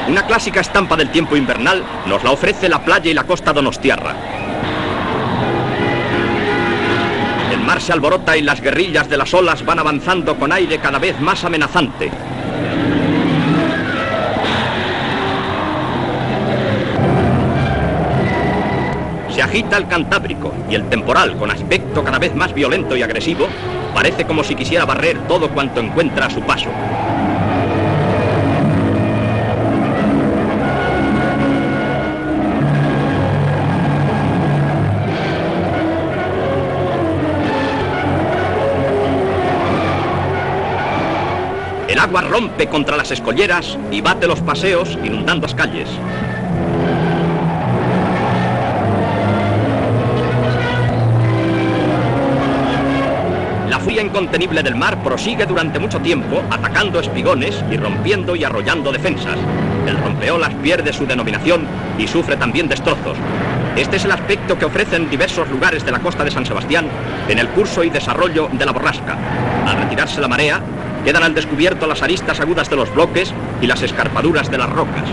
Una clásica estampa del tiempo invernal nos la ofrece la playa y la costa donostiarra. El mar se alborota y las guerrillas de las olas van avanzando con aire cada vez más amenazante. Se agita el Cantábrico y el temporal, con aspecto cada vez más violento y agresivo, parece como si quisiera barrer todo cuanto encuentra a su paso. El agua rompe contra las escolleras y bate los paseos, inundando las calles. La furia incontenible del mar prosigue durante mucho tiempo, atacando espigones y rompiendo y arrollando defensas. El rompeolas pierde su denominación y sufre también destrozos. Este es el aspecto que ofrecen diversos lugares de la costa de San Sebastián en el curso y desarrollo de la borrasca. Al retirarse la marea, quedan al descubierto las aristas agudas de los bloques y las escarpaduras de las rocas.